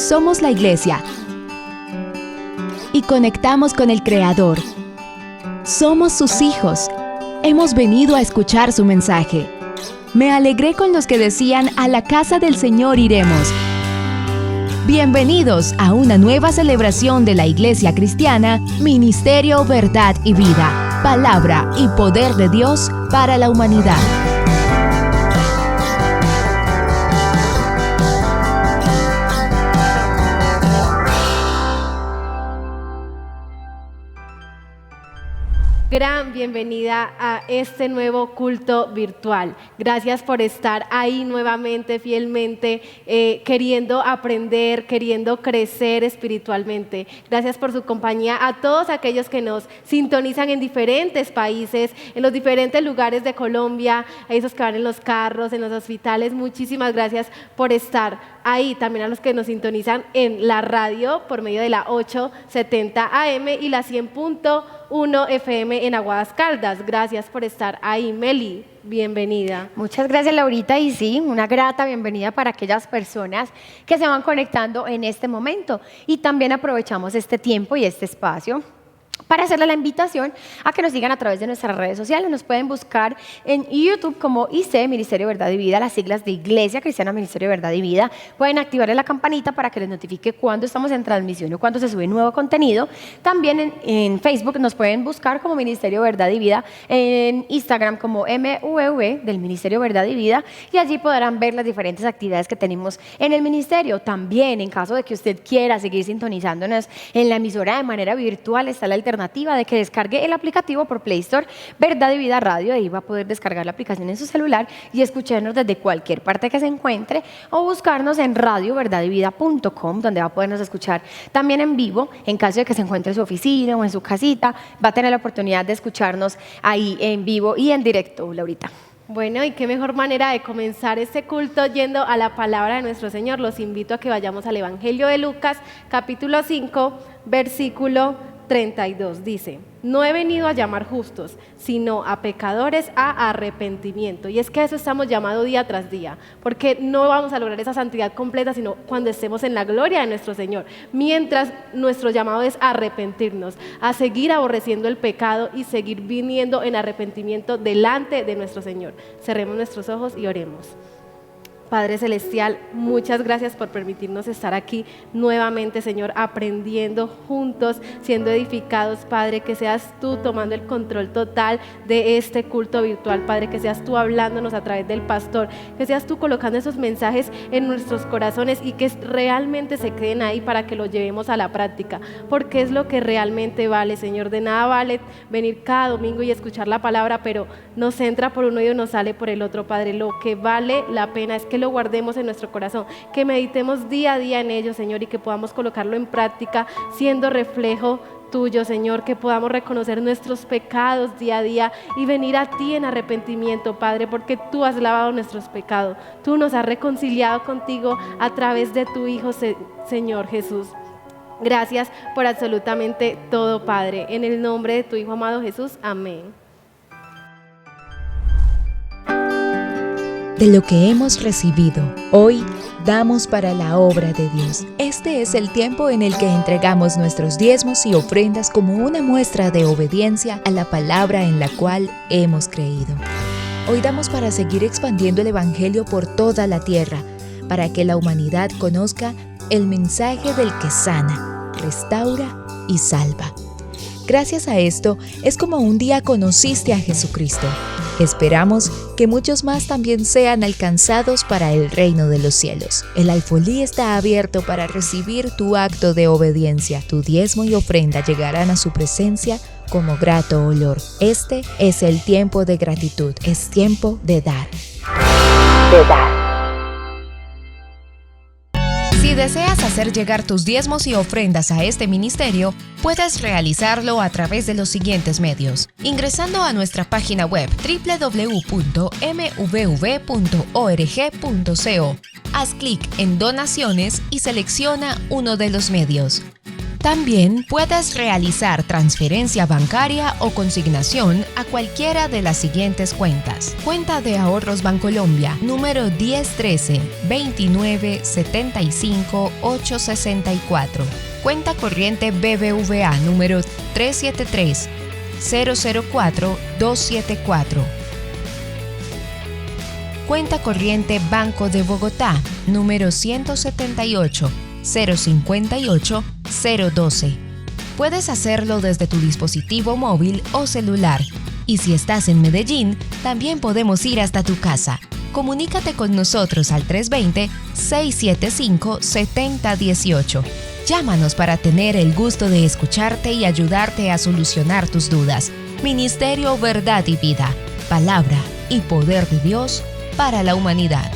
Somos la Iglesia y conectamos con el Creador. Somos sus hijos. Hemos venido a escuchar su mensaje. Me alegré con los que decían: a la casa del Señor iremos. Bienvenidos a una nueva celebración de la Iglesia Cristiana, Ministerio, Verdad y Vida, palabra y poder de Dios para la humanidad. Gran bienvenida a este nuevo culto virtual. Gracias por estar ahí nuevamente, fielmente, queriendo aprender, queriendo crecer espiritualmente. Gracias por su compañía a todos aquellos que nos sintonizan en diferentes países, en los diferentes lugares de Colombia, a esos que van en los carros, en los hospitales. Muchísimas gracias por estar ahí. También a los que nos sintonizan en la radio por medio de la 870 AM y la 100.1 FM en Aguadas Caldas. Gracias por estar ahí. Meli, bienvenida. Muchas gracias, Laurita, y sí, una grata bienvenida para aquellas personas que se van conectando en este momento. Y también aprovechamos este tiempo y este espacio para hacerle la invitación a que nos sigan a través de nuestras redes sociales. Nos pueden buscar en YouTube como IC, Ministerio de Verdad y Vida, las siglas de Iglesia Cristiana Ministerio de Verdad y Vida. Pueden activarle la campanita para que les notifique cuando estamos en transmisión o cuando se sube nuevo contenido. También en Facebook nos pueden buscar como Ministerio de Verdad y Vida, en Instagram como MVV del Ministerio de Verdad y Vida, y allí podrán ver las diferentes actividades que tenemos en el ministerio. También, en caso de que usted quiera seguir sintonizándonos en la emisora de manera virtual, está la alternativa de que descargue el aplicativo por Play Store Verdad y Vida Radio. Ahí va a poder descargar la aplicación en su celular y escucharnos desde cualquier parte que se encuentre, o buscarnos en radioverdadyvida.com, donde va a podernos escuchar también en vivo. En caso de que se encuentre en su oficina o en su casita, va a tener la oportunidad de escucharnos ahí en vivo y en directo, Laurita. Bueno, y qué mejor manera de comenzar este culto yendo a la palabra de nuestro Señor. Los invito a que vayamos al Evangelio de Lucas, capítulo 5, versículo 32. Dice: no he venido a llamar justos, sino a pecadores a arrepentimiento. Y es que a eso estamos llamados día tras día, porque no vamos a lograr esa santidad completa sino cuando estemos en la gloria de nuestro Señor. Mientras, nuestro llamado es arrepentirnos, a seguir aborreciendo el pecado y seguir viniendo en arrepentimiento delante de nuestro Señor. Cerremos nuestros ojos y oremos. Padre Celestial, muchas gracias por permitirnos estar aquí nuevamente, Señor, aprendiendo juntos, siendo edificados, Padre, que seas tú tomando el control total de este culto virtual, Padre, que seas tú hablándonos a través del pastor, que seas tú colocando esos mensajes en nuestros corazones y que realmente se queden ahí para que los llevemos a la práctica, porque es lo que realmente vale, Señor. De nada vale venir cada domingo y escuchar la palabra, pero nos entra por un oído y nos sale por el otro, Padre. Lo que vale la pena es que lo guardemos en nuestro corazón, que meditemos día a día en ello, Señor, y que podamos colocarlo en práctica siendo reflejo tuyo, Señor, que podamos reconocer nuestros pecados día a día y venir a ti en arrepentimiento, Padre, porque tú has lavado nuestros pecados, tú nos has reconciliado contigo a través de tu Hijo, Señor Jesús. Gracias por absolutamente todo, Padre, en el nombre de tu Hijo amado Jesús, amén. De lo que hemos recibido, hoy damos para la obra de Dios. Este es el tiempo en el que entregamos nuestros diezmos y ofrendas como una muestra de obediencia a la palabra en la cual hemos creído. Hoy damos para seguir expandiendo el Evangelio por toda la tierra, para que la humanidad conozca el mensaje del que sana, restaura y salva. Gracias a esto, es como un día conociste a Jesucristo. Esperamos que muchos más también sean alcanzados para el reino de los cielos. El alfolí está abierto para recibir tu acto de obediencia. Tu diezmo y ofrenda llegarán a su presencia como grato olor. Este es el tiempo de gratitud. Es tiempo de dar. Si deseas hacer llegar tus diezmos y ofrendas a este ministerio, puedes realizarlo a través de los siguientes medios. Ingresando a nuestra página web www.mvv.org.co. Haz clic en Donaciones y selecciona uno de los medios. También puedes realizar transferencia bancaria o consignación a cualquiera de las siguientes cuentas. Cuenta de ahorros Bancolombia, número 1013-2975-864. Cuenta corriente BBVA, número 373-004-274. Cuenta corriente Banco de Bogotá, número 178-058-012. Puedes hacerlo desde tu dispositivo móvil o celular. Y si estás en Medellín, también podemos ir hasta tu casa. Comunícate con nosotros al 320-675-7018. Llámanos para tener el gusto de escucharte y ayudarte a solucionar tus dudas. Ministerio Verdad y Vida. Palabra y poder de Dios para la humanidad.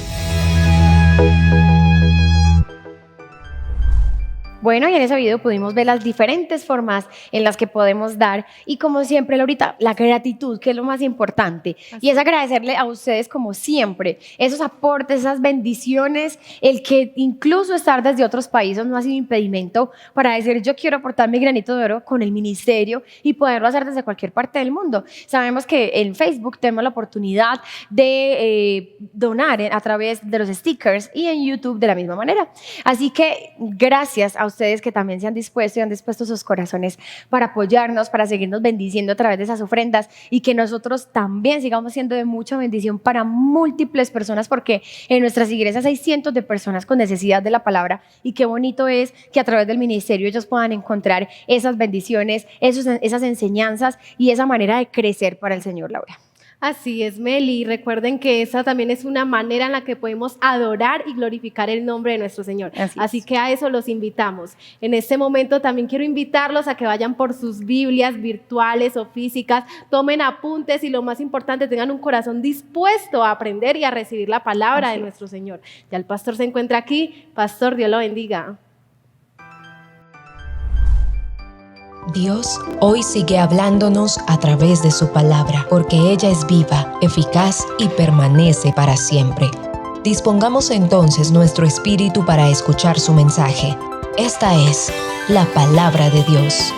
Bueno, y en ese video pudimos ver las diferentes formas en las que podemos dar y como siempre, Laurita, la gratitud, que es lo más importante. Y es agradecerle a ustedes como siempre, esos aportes, esas bendiciones, el que incluso estar desde otros países no ha sido impedimento para decir yo quiero aportar mi granito de oro con el ministerio y poderlo hacer desde cualquier parte del mundo. Sabemos que en Facebook tenemos la oportunidad de donar a través de los stickers y en YouTube de la misma manera. Así que gracias a ustedes que también se han dispuesto y han dispuesto sus corazones para apoyarnos, para seguirnos bendiciendo a través de esas ofrendas y que nosotros también sigamos siendo de mucha bendición para múltiples personas, porque en nuestras iglesias hay cientos de personas con necesidad de la palabra y qué bonito es que a través del ministerio ellos puedan encontrar esas bendiciones, esas enseñanzas y esa manera de crecer para el Señor, Laura. Así es, Meli. Recuerden que esa también es una manera en la que podemos adorar y glorificar el nombre de nuestro Señor. Así que a eso los invitamos. En este momento también quiero invitarlos a que vayan por sus Biblias virtuales o físicas, tomen apuntes y lo más importante, tengan un corazón dispuesto a aprender y a recibir la palabra de nuestro Señor. Ya el pastor se encuentra aquí. Pastor, Dios lo bendiga. Dios hoy sigue hablándonos a través de su palabra, porque ella es viva, eficaz y permanece para siempre. Dispongamos entonces nuestro espíritu para escuchar su mensaje. Esta es la palabra de Dios.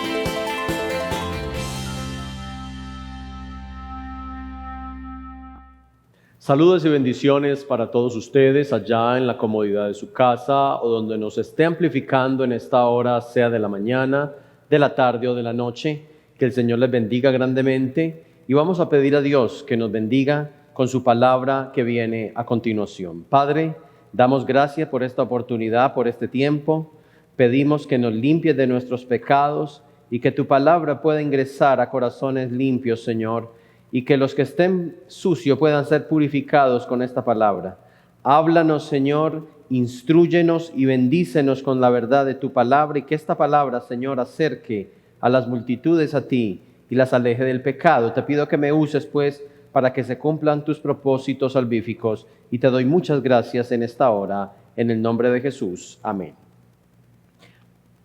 Saludos y bendiciones para todos ustedes allá en la comodidad de su casa o donde nos esté amplificando en esta hora, sea de la mañana, de la tarde o de la noche. Que el Señor les bendiga grandemente y vamos a pedir a Dios que nos bendiga con su palabra que viene a continuación. Padre, damos gracias por esta oportunidad, por este tiempo. Pedimos que nos limpies de nuestros pecados y que tu palabra pueda ingresar a corazones limpios, Señor, y que los que estén sucios puedan ser purificados con esta palabra. Háblanos, Señor, instrúyenos y bendícenos con la verdad de tu palabra y que esta palabra, Señor, acerque a las multitudes a ti y las aleje del pecado. Te pido que me uses, pues, para que se cumplan tus propósitos salvíficos y te doy muchas gracias en esta hora, en el nombre de Jesús. Amén.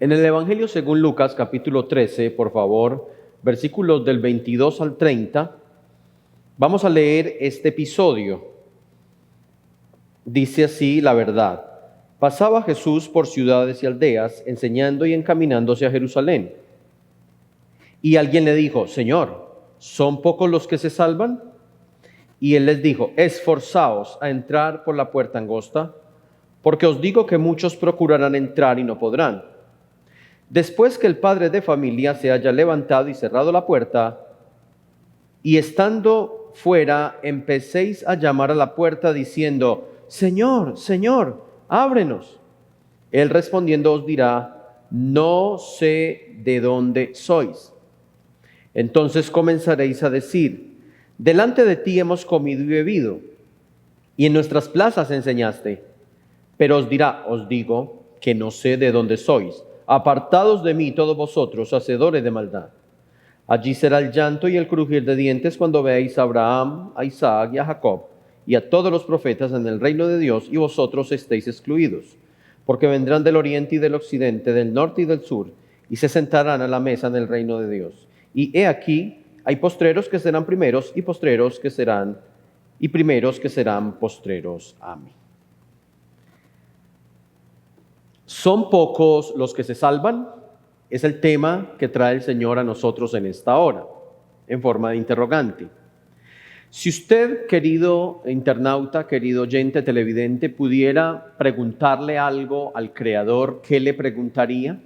En el Evangelio según Lucas, capítulo 13, por favor, versículos del 22 al 30, vamos a leer este episodio. Dice así la verdad. Pasaba Jesús por ciudades y aldeas, enseñando y encaminándose a Jerusalén. Y alguien le dijo: Señor, ¿son pocos los que se salvan? Y él les dijo: esforzaos a entrar por la puerta angosta, porque os digo que muchos procurarán entrar y no podrán. Después que el padre de familia se haya levantado y cerrado la puerta, y estando fuera, empecéis a llamar a la puerta diciendo: Señor, Señor, ábrenos. Él respondiendo os dirá: no sé de dónde sois. Entonces comenzaréis a decir: delante de ti hemos comido y bebido, y en nuestras plazas enseñaste. Pero os dirá: os digo que no sé de dónde sois. Apartados de mí todos vosotros, hacedores de maldad. Allí será el llanto y el crujir de dientes cuando veáis a Abraham, a Isaac y a Jacob y a todos los profetas en el reino de Dios, y vosotros estéis excluidos. Porque vendrán del oriente y del occidente, del norte y del sur, y se sentarán a la mesa en el reino de Dios. Y he aquí, hay postreros que serán primeros, y postreros que serán, y primeros que serán postreros. Amén. ¿Son pocos los que se salvan? Es el tema que trae el Señor a nosotros en esta hora, en forma de interrogante. Si usted, querido internauta, querido oyente televidente, pudiera preguntarle algo al Creador, ¿qué le preguntaría?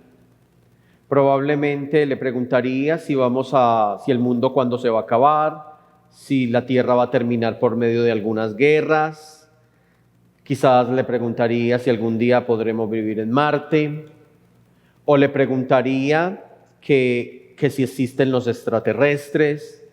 Probablemente le preguntaría si el mundo cuándo se va a acabar, si la tierra va a terminar por medio de algunas guerras. Quizás le preguntaría si algún día podremos vivir en Marte, o le preguntaría que si existen los extraterrestres.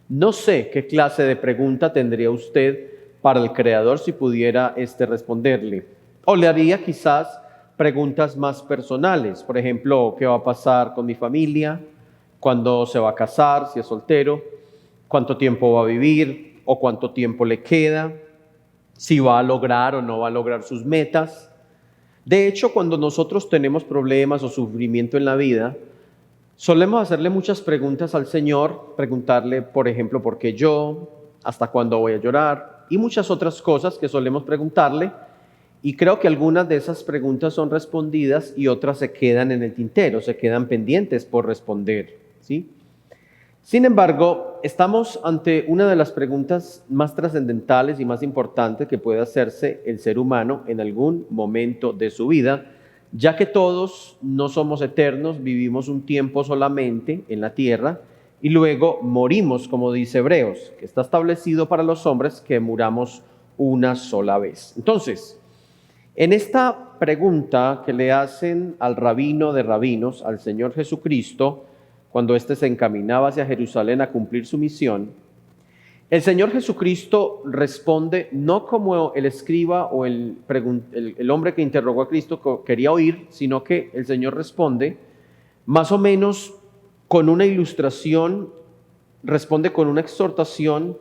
No sé qué clase de pregunta tendría usted para el Creador si pudiera responderle. O le haría quizás preguntas más personales, por ejemplo, ¿qué va a pasar con mi familia? ¿Cuándo se va a casar, si es soltero? ¿Cuánto tiempo va a vivir o cuánto tiempo le queda? ¿Si va a lograr o no va a lograr sus metas? De hecho, cuando nosotros tenemos problemas o sufrimiento en la vida, solemos hacerle muchas preguntas al Señor, preguntarle, por ejemplo, ¿por qué yo? ¿Hasta cuándo voy a llorar? Y muchas otras cosas que solemos preguntarle. Y creo que algunas de esas preguntas son respondidas y otras se quedan en el tintero, se quedan pendientes por responder, ¿sí? Sin embargo, estamos ante una de las preguntas más trascendentales y más importantes que puede hacerse el ser humano en algún momento de su vida, ya que todos no somos eternos, vivimos un tiempo solamente en la tierra y luego morimos, como dice Hebreos, que está establecido para los hombres que muramos una sola vez. Entonces, en esta pregunta que le hacen al rabino de rabinos, al Señor Jesucristo, cuando éste se encaminaba hacia Jerusalén a cumplir su misión, el Señor Jesucristo responde no como el escriba o el hombre que interrogó a Cristo quería oír, sino que el Señor responde más o menos con una ilustración, responde con una exhortación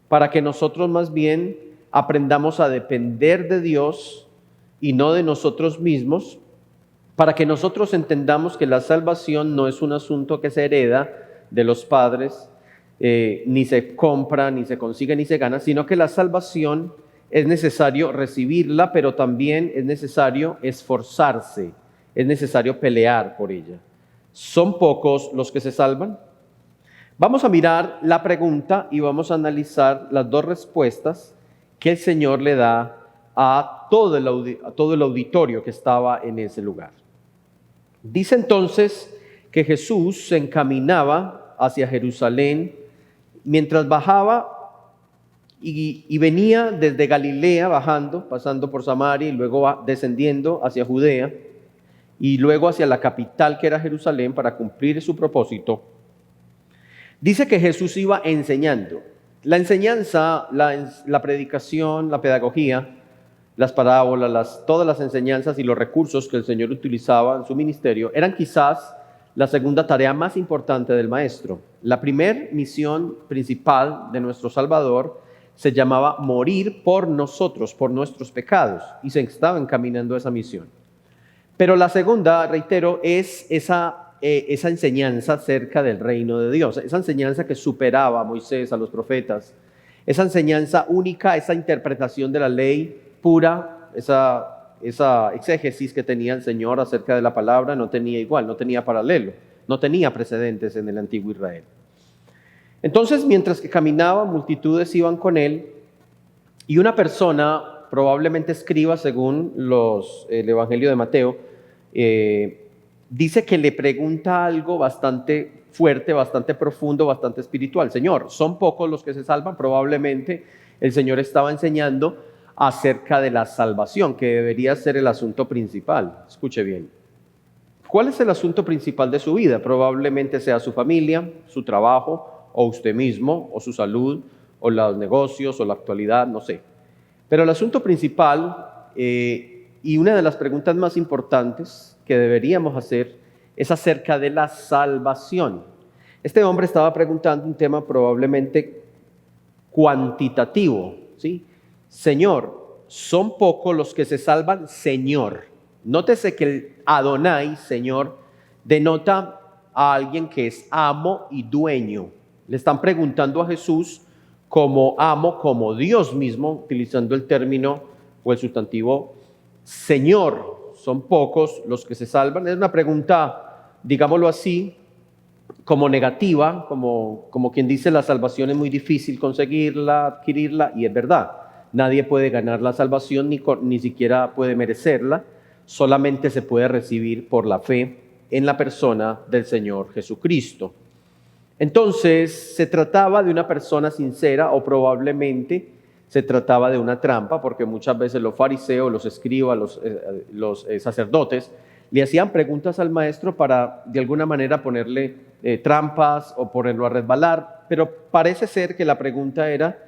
para que nosotros más bien aprendamos a depender de Dios y no de nosotros mismos, para que nosotros entendamos que la salvación no es un asunto que se hereda de los padres, ni se compra, ni se consigue, ni se gana, sino que la salvación es necesario recibirla, pero también es necesario esforzarse, es necesario pelear por ella. ¿Son pocos los que se salvan? Vamos a mirar la pregunta y vamos a analizar las dos respuestas que el Señor le da a todo el auditorio que estaba en ese lugar. Dice entonces que Jesús se encaminaba hacia Jerusalén mientras bajaba y venía desde Galilea bajando, pasando por Samaria y luego descendiendo hacia Judea y luego hacia la capital que era Jerusalén para cumplir su propósito. Dice que Jesús iba enseñando. La enseñanza, la predicación, la pedagogía, las parábolas, todas las enseñanzas y los recursos que el Señor utilizaba en su ministerio eran quizás la segunda tarea más importante del Maestro. La primera misión principal de nuestro Salvador se llamaba morir por nosotros, por nuestros pecados, y se estaba encaminando a esa misión. Pero la segunda, reitero, es esa enseñanza acerca del reino de Dios, esa enseñanza que superaba a Moisés, a los profetas, esa enseñanza única, esa interpretación de la ley pura, esa exégesis que tenía el Señor acerca de la palabra no tenía igual, no tenía paralelo, no tenía precedentes en el antiguo Israel. Entonces, mientras que caminaba, multitudes iban con él y una persona, probablemente escriba según el Evangelio de Mateo, dice que le pregunta algo bastante fuerte, bastante profundo, bastante espiritual. Señor, ¿son pocos los que se salvan? Probablemente el Señor estaba enseñando acerca de la salvación, que debería ser el asunto principal. Escuche bien. ¿Cuál es el asunto principal de su vida? Probablemente sea su familia, su trabajo, o usted mismo, o su salud, o los negocios, o la actualidad, no sé. Pero el asunto principal, y una de las preguntas más importantes que deberíamos hacer, es acerca de la salvación. Este hombre estaba preguntando un tema probablemente cuantitativo, ¿sí? Señor, ¿son pocos los que se salvan? Señor. Nótese que el Adonai, Señor, denota a alguien que es amo y dueño. Le están preguntando a Jesús como amo, como Dios mismo, utilizando el término o el sustantivo Señor. ¿Son pocos los que se salvan? Es una pregunta digámoslo así, como negativa, como quien dice la salvación es muy difícil conseguirla, adquirirla, y es verdad. Nadie puede ganar la salvación ni siquiera puede merecerla, solamente se puede recibir por la fe en la persona del Señor Jesucristo. Entonces, se trataba de una persona sincera o probablemente se trataba de una trampa, porque muchas veces los fariseos, los escribas, los sacerdotes le hacían preguntas al maestro para de alguna manera ponerle trampas o ponerlo a resbalar, pero parece ser que la pregunta era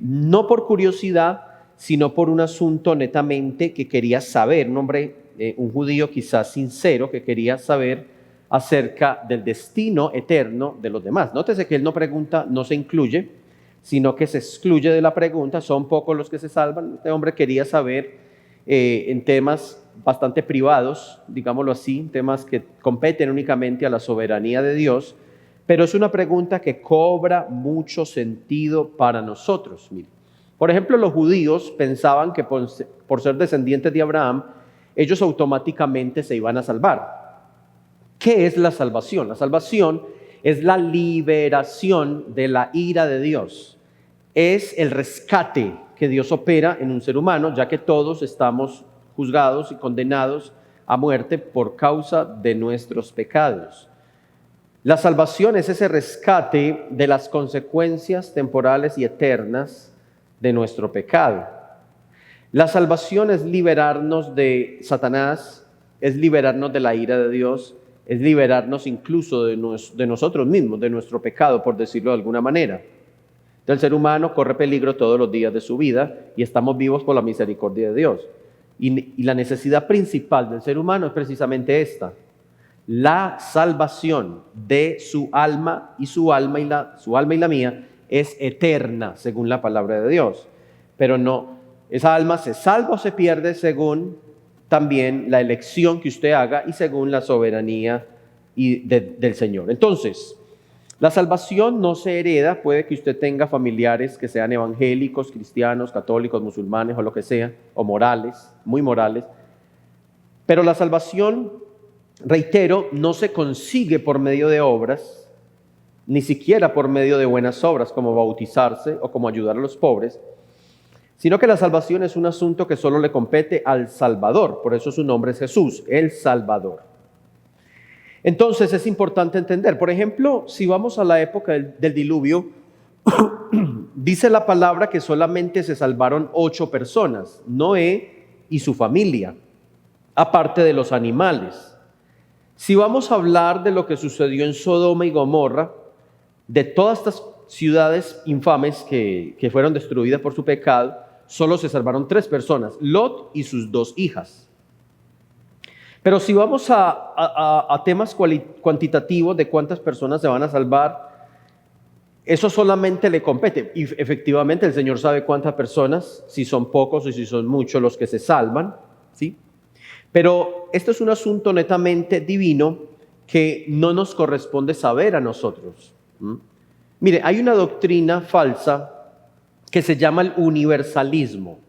no por curiosidad, sino por un asunto netamente que quería saber, un hombre, un judío quizás sincero, que quería saber acerca del destino eterno de los demás. Nótese que él no pregunta, no se incluye, sino que se excluye de la pregunta, son pocos los que se salvan. Este hombre quería saber en temas bastante privados, digámoslo así, temas que competen únicamente a la soberanía de Dios, pero es una pregunta que cobra mucho sentido para nosotros. Mire, por ejemplo, los judíos pensaban que por ser descendientes de Abraham, ellos automáticamente se iban a salvar. ¿Qué es la salvación? La salvación es la liberación de la ira de Dios. Es el rescate que Dios opera en un ser humano, ya que todos estamos juzgados y condenados a muerte por causa de nuestros pecados. La salvación es ese rescate de las consecuencias temporales y eternas de nuestro pecado. La salvación es liberarnos de Satanás, es liberarnos de la ira de Dios, es liberarnos incluso de nosotros mismos, de nuestro pecado, por decirlo de alguna manera. El ser humano corre peligro todos los días de su vida y estamos vivos por la misericordia de Dios. Y la necesidad principal del ser humano es precisamente esta: la salvación de su alma, y su alma y la mía es eterna según la palabra de Dios. Pero no, esa alma se salva o se pierde según también la elección que usted haga y según la soberanía del Señor. Entonces, la salvación no se hereda. Puede que usted tenga familiares que sean evangélicos, cristianos, católicos, musulmanes o lo que sea, o morales, muy morales. Pero la salvación, reitero, no se consigue por medio de obras, ni siquiera por medio de buenas obras como bautizarse o como ayudar a los pobres, sino que la salvación es un asunto que solo le compete al Salvador. Por eso su nombre es Jesús, el Salvador. Entonces es importante entender, por ejemplo, si vamos a la época del diluvio, dice la palabra que solamente se salvaron 8 personas, Noé y su familia, aparte de los animales. Si vamos a hablar de lo que sucedió en Sodoma y Gomorra, de todas estas ciudades infames que fueron destruidas por su pecado, solo se salvaron 3 personas, Lot y sus 2 hijas. Pero si vamos a temas cuantitativos de cuántas personas se van a salvar, eso solamente le compete. Y efectivamente el Señor sabe cuántas personas, si son pocos o si son muchos los que se salvan, ¿sí? Pero esto es un asunto netamente divino que no nos corresponde saber a nosotros. Mire, hay una doctrina falsa que se llama el universalismo.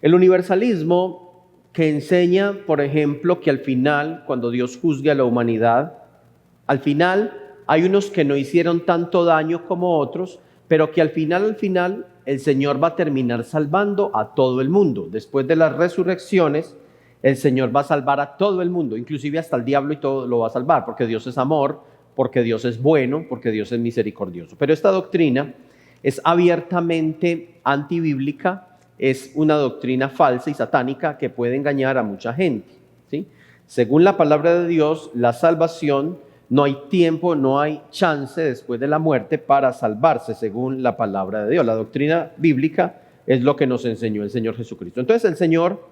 El universalismo que enseña, por ejemplo, que al final, cuando Dios juzgue a la humanidad, al final hay unos que no hicieron tanto daño como otros, pero que al final el Señor va a terminar salvando a todo el mundo. Después de las resurrecciones, el Señor va a salvar a todo el mundo, inclusive hasta el diablo, y todo lo va a salvar, porque Dios es amor, porque Dios es bueno, porque Dios es misericordioso. Pero esta doctrina es abiertamente antibíblica, es una doctrina falsa y satánica que puede engañar a mucha gente, ¿sí? Según la palabra de Dios, la salvación, no hay tiempo, no hay chance después de la muerte para salvarse, según la palabra de Dios. La doctrina bíblica es lo que nos enseñó el Señor Jesucristo. Entonces el Señor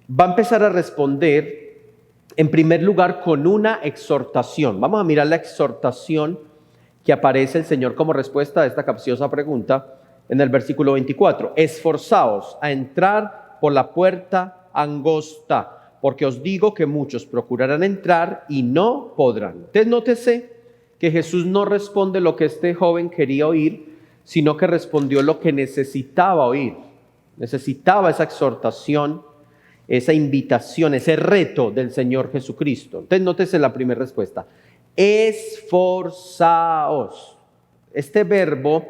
va a empezar a responder, en primer lugar, con una exhortación. Vamos a mirar la exhortación que aparece el Señor como respuesta a esta capciosa pregunta en el versículo 24. Esforzaos a entrar por la puerta angosta, porque os digo que muchos procurarán entrar y no podrán. Entonces nótese que Jesús no responde lo que este joven quería oír, sino que respondió lo que necesitaba oír. Necesitaba esa exhortación esa invitación, ese reto del Señor Jesucristo. Entonces, nótese la primera respuesta. Esforzaos. Este verbo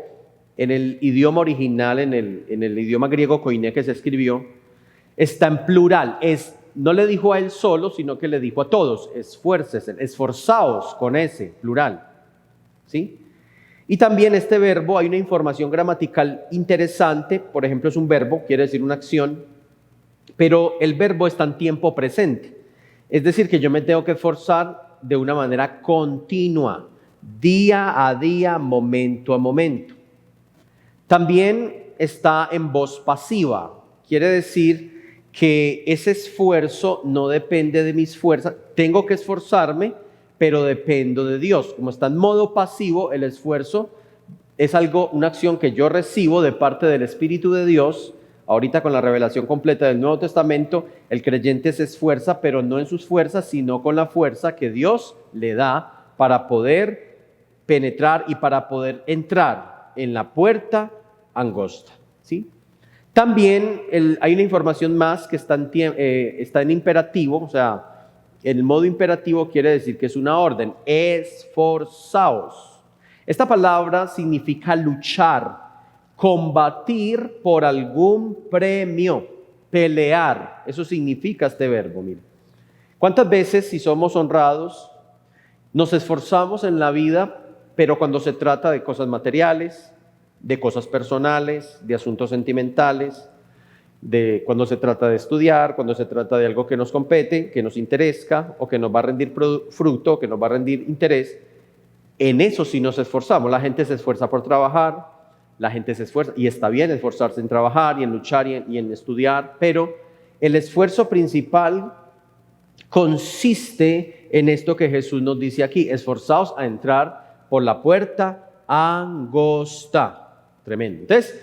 en el idioma original, en el idioma griego koiné que se escribió, está en plural. No le dijo a él solo, sino que le dijo a todos, esfuércese, esforzaos con ese plural. ¿Sí? Y también este verbo, hay una información gramatical interesante, por ejemplo, es un verbo, quiere decir una acción, pero el verbo está en tiempo presente. Es decir, que yo me tengo que esforzar de una manera continua, día a día, momento a momento. También está en voz pasiva, quiere decir que ese esfuerzo no depende de mis fuerzas, tengo que esforzarme, pero dependo de Dios. Como está en modo pasivo, el esfuerzo es una acción que yo recibo de parte del Espíritu de Dios. Ahorita con la revelación completa del Nuevo Testamento, el creyente se esfuerza, pero no en sus fuerzas, sino con la fuerza que Dios le da para poder penetrar y para poder entrar en la puerta angosta. ¿Sí? También hay una información más que está en imperativo, o sea, el modo imperativo quiere decir que es una orden, esforzaos. Esta palabra significa luchar, combatir por algún premio, pelear. Eso significa este verbo, mire. ¿Cuántas veces, si somos honrados, nos esforzamos en la vida, pero cuando se trata de cosas materiales, de cosas personales, de asuntos sentimentales, cuando se trata de estudiar, cuando se trata de algo que nos compete, que nos interesa o que nos va a rendir fruto, que nos va a rendir interés, en eso sí nos esforzamos. La gente se esfuerza por trabajar, la gente se esfuerza, y está bien esforzarse en trabajar y en luchar y en estudiar, pero el esfuerzo principal consiste en esto que Jesús nos dice aquí: esforzaos a entrar por la puerta angosta. Tremendo. Entonces,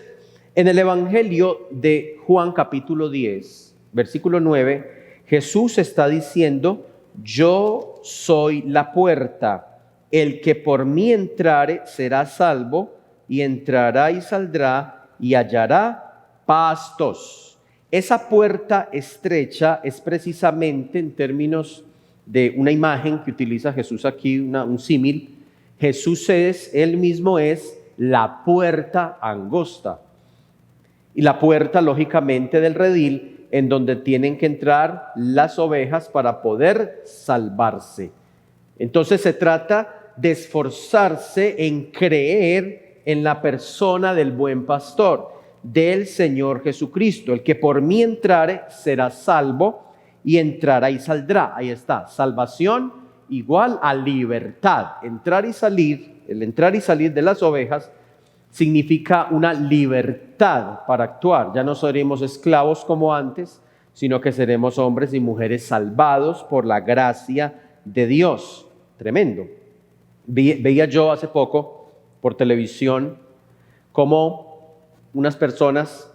en el Evangelio de Juan capítulo 10, versículo 9, Jesús está diciendo: yo soy la puerta, el que por mí entrare será salvo, y entrará y saldrá y hallará pastos. Esa puerta estrecha es precisamente, en términos de una imagen que utiliza Jesús aquí, un símil, Él mismo es la puerta angosta. Y la puerta, lógicamente, del redil, en donde tienen que entrar las ovejas para poder salvarse. Entonces se trata de esforzarse en creer en la persona del buen pastor, del Señor Jesucristo. El que por mí entrare será salvo, y entrará y saldrá. Ahí está, salvación igual a libertad. Entrar y salir, el entrar y salir de las ovejas significa una libertad para actuar. Ya no seremos esclavos como antes, sino que seremos hombres y mujeres salvados por la gracia de Dios. Tremendo. Veía yo hace poco por televisión cómo unas personas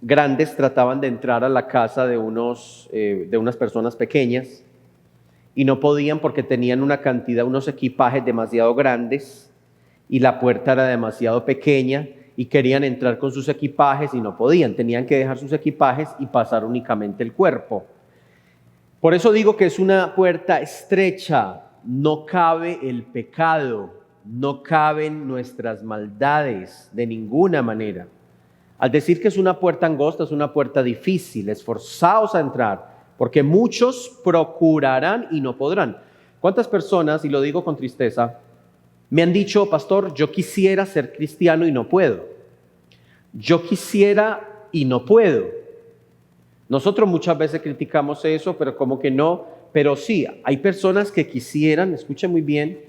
grandes trataban de entrar a la casa de unas personas pequeñas y no podían porque tenían unos equipajes demasiado grandes y la puerta era demasiado pequeña y querían entrar con sus equipajes y no podían. Tenían que dejar sus equipajes y pasar únicamente el cuerpo. Por eso digo que es una puerta estrecha. No cabe el pecado, no caben nuestras maldades de ninguna manera. Al decir que es una puerta angosta, es una puerta difícil, esforzaos a entrar, porque muchos procurarán y no podrán. ¿Cuántas personas, y lo digo con tristeza, me han dicho: pastor, yo quisiera ser cristiano y no puedo? Yo quisiera y no puedo. Nosotros muchas veces criticamos eso, pero como que no. Pero sí, hay personas que quisieran, escuchen muy bien,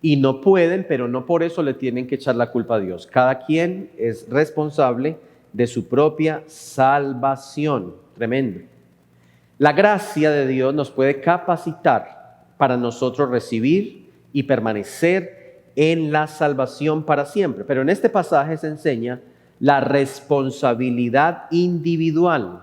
y no pueden, pero no por eso le tienen que echar la culpa a Dios. Cada quien es responsable de su propia salvación. Tremendo. La gracia de Dios nos puede capacitar para nosotros recibir y permanecer en la salvación para siempre. Pero en este pasaje se enseña la responsabilidad individual.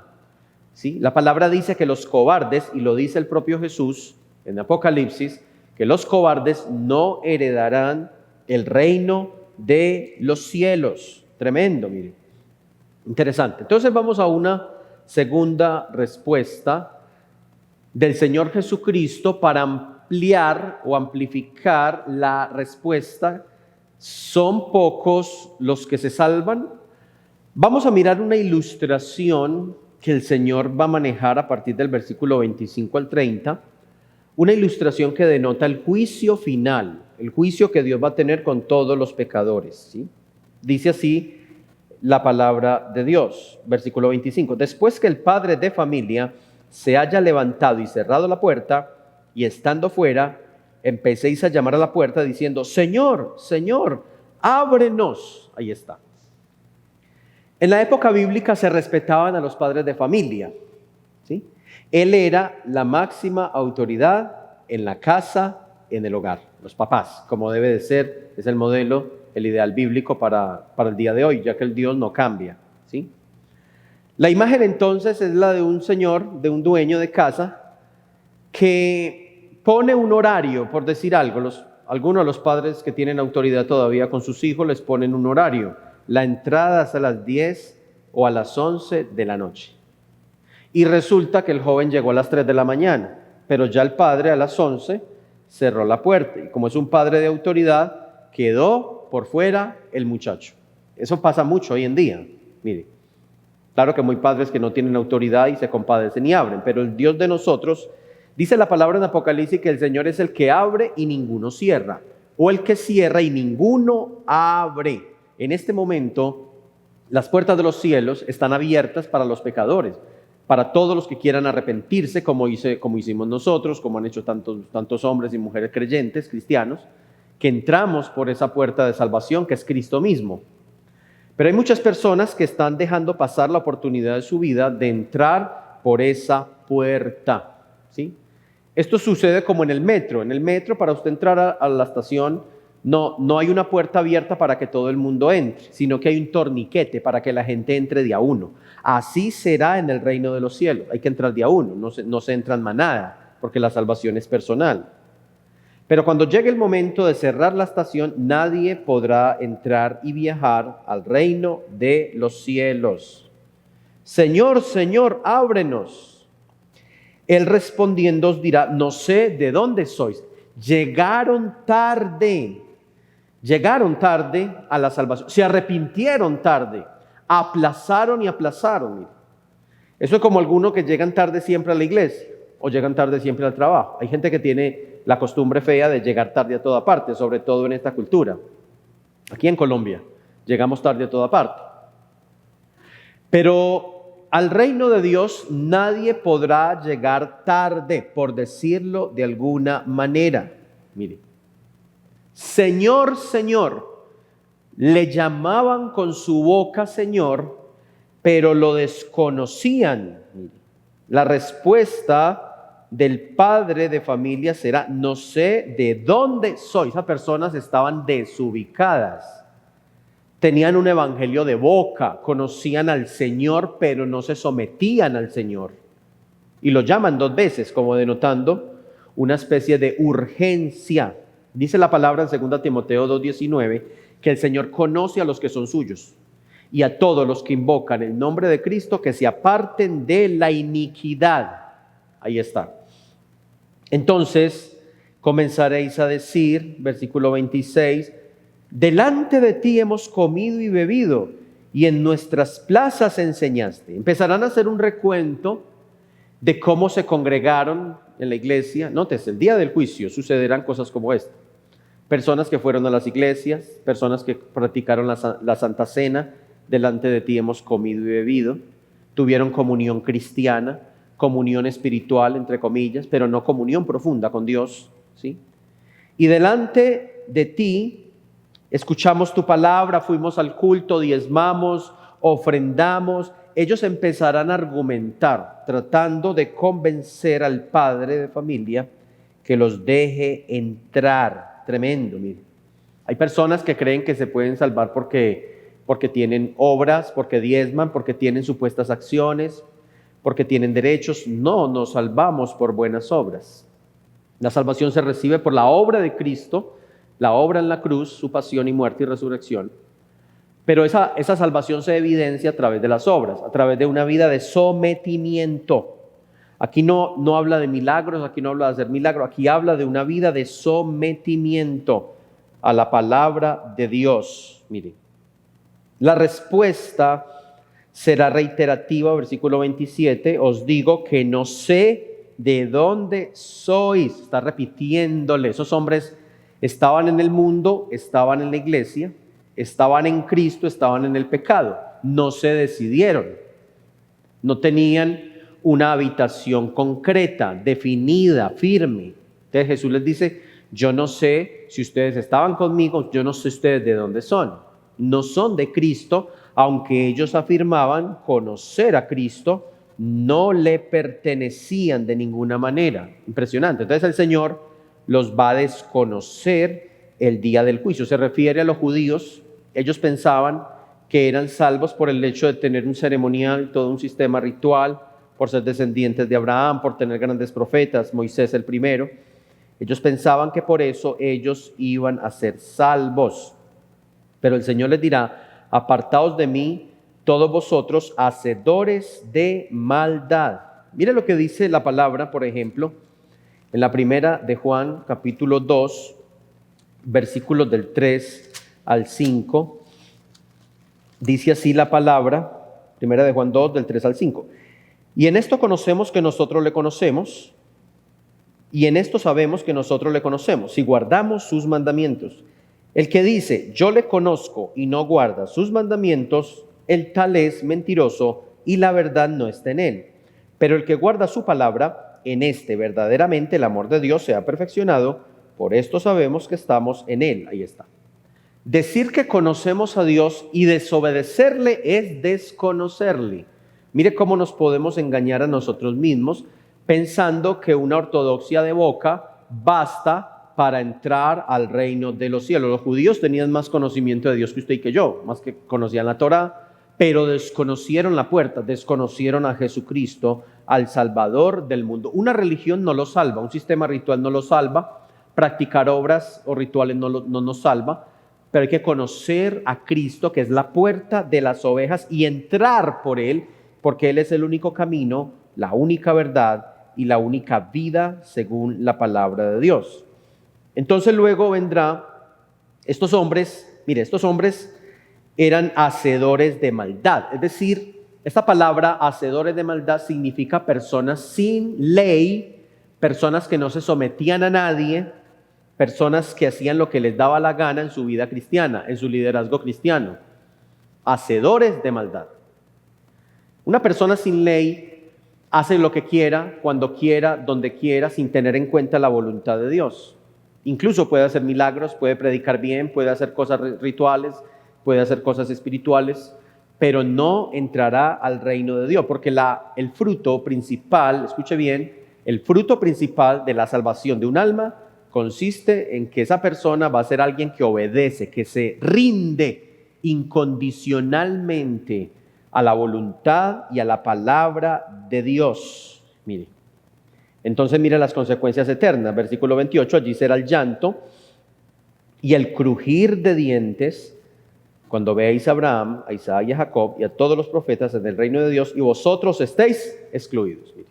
¿Sí? La palabra dice que los cobardes, y lo dice el propio Jesús en Apocalipsis, que los cobardes no heredarán el reino de los cielos. Tremendo, mire. Interesante. Entonces vamos a una segunda respuesta del Señor Jesucristo para ampliar o amplificar la respuesta: ¿son pocos los que se salvan? Vamos a mirar una ilustración que el Señor va a manejar a partir del versículo 25 al 30, una ilustración que denota el juicio final, el juicio que Dios va a tener con todos los pecadores, ¿sí? Dice así la palabra de Dios, versículo 25: después que el padre de familia se haya levantado y cerrado la puerta, y estando fuera, empecéis a llamar a la puerta diciendo: Señor, Señor, ábrenos. Ahí está. En la época bíblica se respetaban a los padres de familia, ¿sí? Él era la máxima autoridad en la casa, en el hogar, los papás, como debe de ser, es el modelo, el ideal bíblico para el día de hoy, ya que el Dios no cambia, ¿sí? La imagen entonces es la de un señor, de un dueño de casa, que pone un horario, por decir algo. Algunos de los padres que tienen autoridad todavía con sus hijos les ponen un horario. La entrada es a las 10 o a las 11 de la noche. Y resulta que el joven llegó a las 3 de la mañana, pero ya el padre a las 11 cerró la puerta. Y como es un padre de autoridad, quedó por fuera el muchacho. Eso pasa mucho hoy en día. Mire, claro que hay padres que no tienen autoridad y se compadecen y abren, pero el Dios de nosotros, dice la palabra en Apocalipsis que el Señor es el que abre y ninguno cierra, o el que cierra y ninguno abre. En este momento, las puertas de los cielos están abiertas para los pecadores, para todos los que quieran arrepentirse, como hicimos nosotros, como han hecho tantos hombres y mujeres creyentes, cristianos, que entramos por esa puerta de salvación que es Cristo mismo. Pero hay muchas personas que están dejando pasar la oportunidad de su vida de entrar por esa puerta, ¿sí? Esto sucede como en el metro. En el metro, para usted entrar a la estación, no hay una puerta abierta para que todo el mundo entre, sino que hay un torniquete para que la gente entre de a uno. Así será en el reino de los cielos. Hay que entrar de a uno, no se entra en manada, porque la salvación es personal. Pero cuando llegue el momento de cerrar la estación, nadie podrá entrar y viajar al reino de los cielos. Señor, Señor, ábrenos. Él respondiendo os dirá: no sé de dónde sois. Llegaron tarde a la salvación, se arrepintieron tarde, aplazaron y aplazaron. Mira. Eso es como algunos que llegan tarde siempre a la iglesia o llegan tarde siempre al trabajo. Hay gente que tiene la costumbre fea de llegar tarde a toda parte, sobre todo en esta cultura. Aquí en Colombia llegamos tarde a toda parte. Pero al reino de Dios nadie podrá llegar tarde, por decirlo de alguna manera. Mire, Señor, Señor, le llamaban con su boca Señor, pero lo desconocían. Mire, la respuesta del padre de familia será: no sé de dónde soy. Esas personas estaban desubicadas. Tenían un evangelio de boca, conocían al Señor, pero no se sometían al Señor. Y lo llaman 2 veces, como denotando una especie de urgencia. Dice la palabra en 2 Timoteo 2:19, que el Señor conoce a los que son suyos, y a todos los que invocan el nombre de Cristo, que se aparten de la iniquidad. Ahí está. Entonces comenzaréis a decir, versículo 26, delante de ti hemos comido y bebido, y en nuestras plazas enseñaste. Empezarán a hacer un recuento de cómo se congregaron en la iglesia. Nótese, el día del juicio sucederán cosas como esta. Personas que fueron a las iglesias, personas que practicaron la Santa Cena, delante de ti hemos comido y bebido, tuvieron comunión cristiana, comunión espiritual, entre comillas, pero no comunión profunda con Dios, ¿sí? Y delante de ti escuchamos tu palabra, fuimos al culto, diezmamos, ofrendamos. Ellos empezarán a argumentar, tratando de convencer al padre de familia que los deje entrar. Tremendo, mire. Hay personas que creen que se pueden salvar porque tienen obras, porque diezman, porque tienen supuestas acciones, porque tienen derechos. No nos salvamos por buenas obras. La salvación se recibe por la obra de Cristo, la obra en la cruz, su pasión y muerte y resurrección. Pero esa salvación se evidencia a través de las obras, a través de una vida de sometimiento. Aquí no habla de milagros, aquí no habla de hacer milagros, aquí habla de una vida de sometimiento a la palabra de Dios. Mire, la respuesta será reiterativa, versículo 27, os digo que no sé de dónde sois. Está repitiéndole, esos hombres estaban en el mundo, estaban en la iglesia, estaban en Cristo, estaban en el pecado, no se decidieron, no tenían una habitación concreta, definida, firme. Entonces Jesús les dice, yo no sé si ustedes estaban conmigo, yo no sé ustedes de dónde son. No son de Cristo, aunque ellos afirmaban conocer a Cristo, no le pertenecían de ninguna manera. Impresionante. Entonces el Señor los va a desconocer el día del juicio. Se refiere a los judíos. Ellos pensaban que eran salvos por el hecho de tener un ceremonial, todo un sistema ritual, por ser descendientes de Abraham, por tener grandes profetas, Moisés el primero. Ellos pensaban que por eso ellos iban a ser salvos. Pero el Señor les dirá, apartaos de mí, todos vosotros, hacedores de maldad. Mire lo que dice la palabra, por ejemplo, en la primera de Juan, capítulo 2, versículos del 3 al 5. Dice así la palabra, primera de Juan 2, del 3 al 5. Y en esto conocemos que nosotros le conocemos, y en esto sabemos que nosotros le conocemos, si guardamos sus mandamientos. El que dice, yo le conozco y no guarda sus mandamientos, el tal es mentiroso y la verdad no está en él. Pero el que guarda su palabra, en este verdaderamente el amor de Dios se ha perfeccionado, por esto sabemos que estamos en él. Ahí está. Decir que conocemos a Dios y desobedecerle es desconocerle. Mire cómo nos podemos engañar a nosotros mismos pensando que una ortodoxia de boca basta para entrar al reino de los cielos. Los judíos tenían más conocimiento de Dios que usted y que yo, más que conocían la Torá, pero desconocieron la puerta, desconocieron a Jesucristo, al Salvador del mundo. Una religión no lo salva, un sistema ritual no lo salva, practicar obras o rituales no nos salva, pero hay que conocer a Cristo, que es la puerta de las ovejas, y entrar por Él, porque Él es el único camino, la única verdad y la única vida según la palabra de Dios. Entonces luego vendrá estos hombres, mire, estos hombres eran hacedores de maldad, es decir, esta palabra hacedores de maldad significa personas sin ley, personas que no se sometían a nadie, personas que hacían lo que les daba la gana en su vida cristiana, en su liderazgo cristiano, hacedores de maldad. Una persona sin ley hace lo que quiera, cuando quiera, donde quiera, sin tener en cuenta la voluntad de Dios. Incluso puede hacer milagros, puede predicar bien, puede hacer cosas rituales, puede hacer cosas espirituales, pero no entrará al reino de Dios, porque el fruto principal, escuche bien, el fruto principal de la salvación de un alma consiste en que esa persona va a ser alguien que obedece, que se rinde incondicionalmente a la voluntad y a la palabra de Dios. Mire, entonces mire las consecuencias eternas. Versículo 28, allí será el llanto y el crujir de dientes cuando veáis a Abraham, a Isaac y a Jacob y a todos los profetas en el reino de Dios y vosotros estéis excluidos. Mire,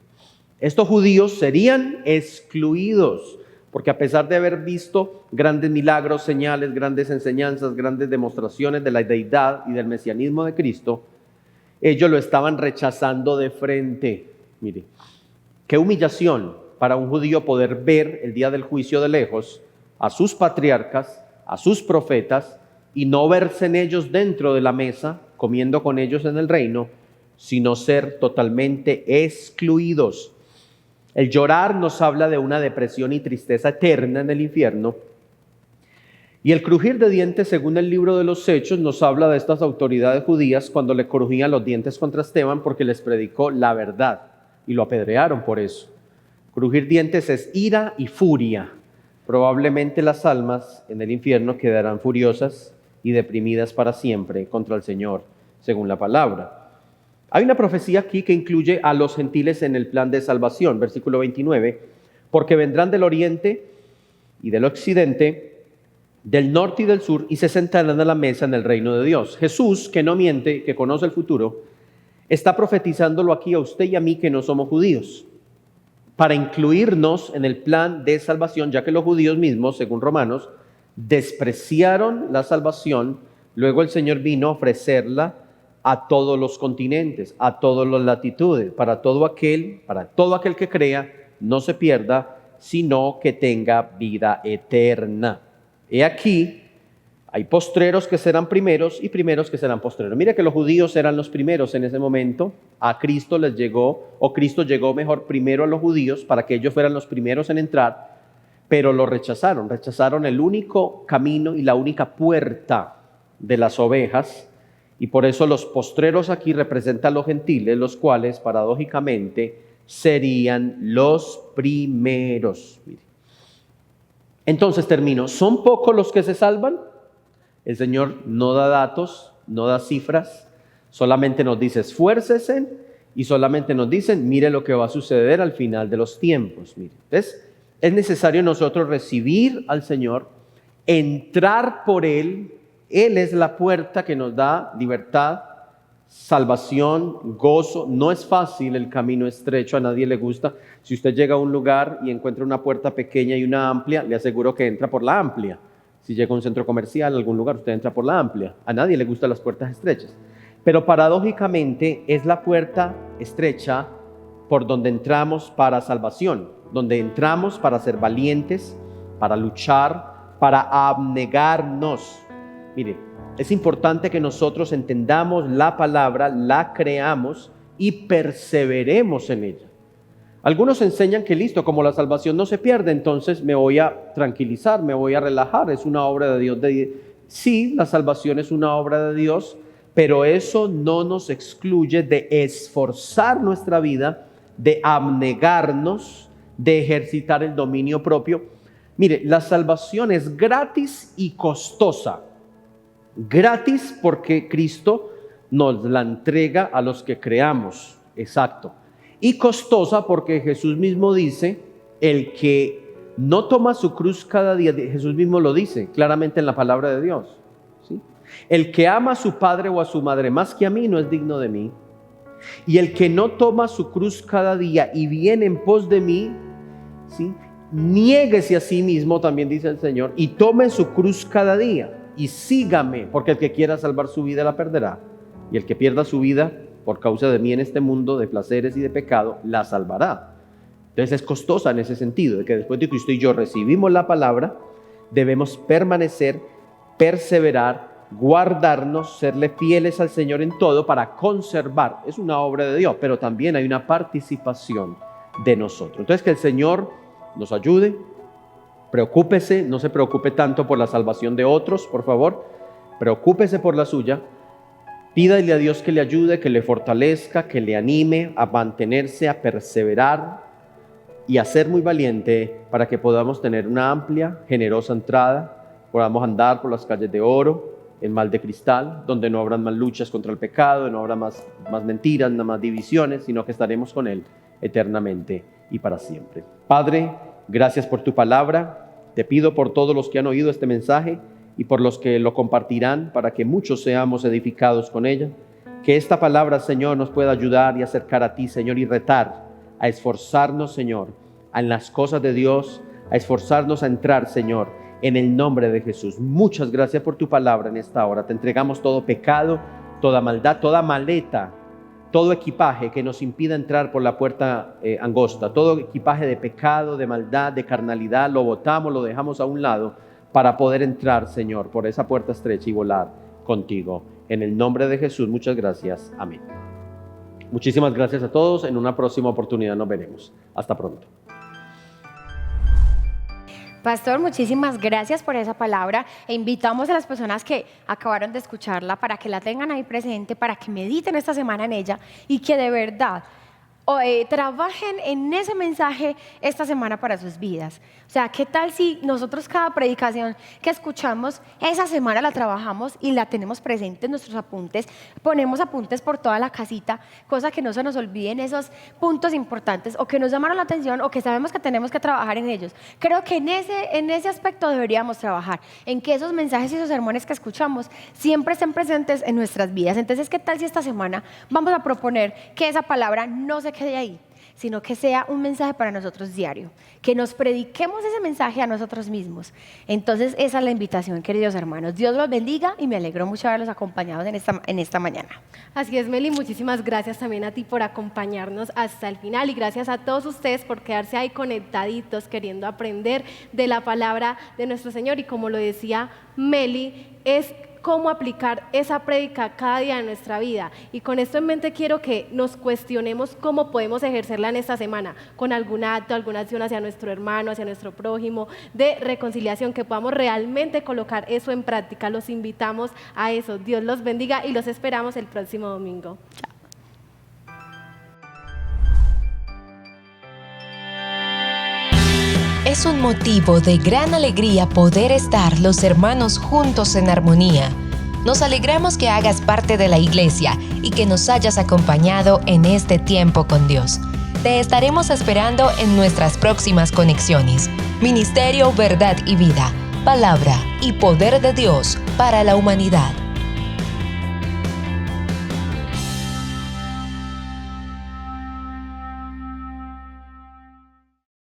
estos judíos serían excluidos porque a pesar de haber visto grandes milagros, señales, grandes enseñanzas, grandes demostraciones de la deidad y del mesianismo de Cristo, ellos lo estaban rechazando de frente. Mire, qué humillación para un judío poder ver el día del juicio de lejos a sus patriarcas, a sus profetas, y no verse en ellos dentro de la mesa, comiendo con ellos en el reino, sino ser totalmente excluidos. El llorar nos habla de una depresión y tristeza eterna en el infierno. Y el crujir de dientes, según el libro de los Hechos, nos habla de estas autoridades judías cuando le crujían los dientes contra Esteban porque les predicó la verdad y lo apedrearon por eso. Crujir dientes es ira y furia. Probablemente las almas en el infierno quedarán furiosas y deprimidas para siempre contra el Señor, según la palabra. Hay una profecía aquí que incluye a los gentiles en el plan de salvación, versículo 29, porque vendrán del oriente y del occidente del norte y del sur, y se sentarán a la mesa en el reino de Dios. Jesús, que no miente, que conoce el futuro, está profetizándolo aquí a usted y a mí que no somos judíos, para incluirnos en el plan de salvación, ya que los judíos mismos, según Romanos, despreciaron la salvación. Luego el Señor vino a ofrecerla a todos los continentes, a todas las latitudes, para todo aquel que crea, no se pierda, sino que tenga vida eterna. He aquí, hay postreros que serán primeros y primeros que serán postreros. Mire que los judíos eran los primeros en ese momento. A Cristo les llegó, o Cristo llegó mejor primero a los judíos para que ellos fueran los primeros en entrar, pero lo rechazaron. Rechazaron el único camino y la única puerta de las ovejas, y por eso los postreros aquí representan a los gentiles, los cuales paradójicamente serían los primeros. Mire. Entonces termino. ¿Son pocos los que se salvan? El Señor no da datos, no da cifras, solamente nos dice esfuércese y solamente nos dice mire lo que va a suceder al final de los tiempos. Mire. Entonces es necesario nosotros recibir al Señor, entrar por Él. Él es la puerta que nos da libertad, salvación, gozo. No es fácil el camino estrecho, a nadie le gusta. Si usted llega a un lugar y encuentra una puerta pequeña y una amplia, le aseguro que entra por la amplia. Si llega a un centro comercial, a algún lugar, usted entra por la amplia. A nadie le gustan las puertas estrechas. Pero paradójicamente es la puerta estrecha por donde entramos para salvación, donde entramos para ser valientes, para luchar, para abnegarnos. Mire, es importante que nosotros entendamos la palabra, la creamos y perseveremos en ella. Algunos enseñan que listo, como la salvación no se pierde, entonces me voy a tranquilizar, me voy a relajar, es una obra de Dios. Sí, la salvación es una obra de Dios, pero eso no nos excluye de esforzar nuestra vida, de abnegarnos, de ejercitar el dominio propio. Mire, la salvación es gratis y costosa. Gratis porque Cristo nos la entrega a los que creamos, exacto. Y costosa porque Jesús mismo dice, el que no toma su cruz cada día, Jesús mismo lo dice claramente en la palabra de Dios, ¿sí? El que ama a su padre o a su madre más que a mí no es digno de mí. Y el que no toma su cruz cada día y viene en pos de mí, ¿sí? Niéguese a sí mismo, también dice el Señor, y tome su cruz cada día y sígame, porque el que quiera salvar su vida la perderá, y el que pierda su vida por causa de mí en este mundo de placeres y de pecado, la salvará. Entonces es costosa en ese sentido, de que después de que usted y yo recibimos la palabra, debemos permanecer, perseverar, guardarnos, serle fieles al Señor en todo para conservar. Es una obra de Dios, pero también hay una participación de nosotros. Entonces que el Señor nos ayude. Preocúpese, no se preocupe tanto por la salvación de otros, por favor. Preocúpese por la suya. Pídale a Dios que le ayude, que le fortalezca, que le anime a mantenerse, a perseverar y a ser muy valiente para que podamos tener una amplia, generosa entrada, podamos andar por las calles de oro, en mal de cristal, donde no habrán más luchas contra el pecado, no habrá más mentiras, no más divisiones, sino que estaremos con Él eternamente y para siempre. Padre, gracias por tu palabra. Te pido por todos los que han oído este mensaje y por los que lo compartirán para que muchos seamos edificados con ella. Que esta palabra, Señor, nos pueda ayudar y acercar a ti, Señor, y retar a esforzarnos, Señor, en las cosas de Dios, a esforzarnos a entrar, Señor, en el nombre de Jesús. Muchas gracias por tu palabra en esta hora. Te entregamos todo pecado, toda maldad, toda maleta, todo equipaje que nos impida entrar por la puerta angosta, todo equipaje de pecado, de maldad, de carnalidad, lo botamos, lo dejamos a un lado para poder entrar, Señor, por esa puerta estrecha y volar contigo. En el nombre de Jesús, muchas gracias. Amén. Muchísimas gracias a todos. En una próxima oportunidad nos veremos. Hasta pronto. Pastor, muchísimas gracias por esa palabra e invitamos a las personas que acabaron de escucharla para que la tengan ahí presente, para que mediten esta semana en ella y que de verdad trabajen en ese mensaje esta semana para sus vidas. O sea, ¿qué tal si nosotros cada predicación que escuchamos, esa semana la trabajamos y la tenemos presente en nuestros apuntes? Ponemos apuntes por toda la casita, cosa que no se nos olviden esos puntos importantes o que nos llamaron la atención o que sabemos que tenemos que trabajar en ellos. Creo que en ese aspecto deberíamos trabajar, en que esos mensajes y esos sermones que escuchamos siempre estén presentes en nuestras vidas. Entonces, ¿qué tal si esta semana vamos a proponer que esa palabra no se quede ahí, sino que sea un mensaje para nosotros diario, que nos prediquemos ese mensaje a nosotros mismos? Entonces esa es la invitación, queridos hermanos. Dios los bendiga y me alegro mucho haberlos acompañado en esta mañana. Así es, Meli, muchísimas gracias también a ti por acompañarnos hasta el final y gracias a todos ustedes por quedarse ahí conectaditos, queriendo aprender de la palabra de nuestro Señor. Y como lo decía Meli, es cómo aplicar esa prédica cada día de nuestra vida. Y con esto en mente quiero que nos cuestionemos cómo podemos ejercerla en esta semana, con algún acto, alguna acción hacia nuestro hermano, hacia nuestro prójimo, de reconciliación, que podamos realmente colocar eso en práctica. Los invitamos a eso. Dios los bendiga y los esperamos el próximo domingo. Chao. Es un motivo de gran alegría poder estar los hermanos juntos en armonía. Nos alegramos que hagas parte de la iglesia y que nos hayas acompañado en este tiempo con Dios. Te estaremos esperando en nuestras próximas conexiones. Ministerio, Verdad y Vida, palabra y poder de Dios para la humanidad.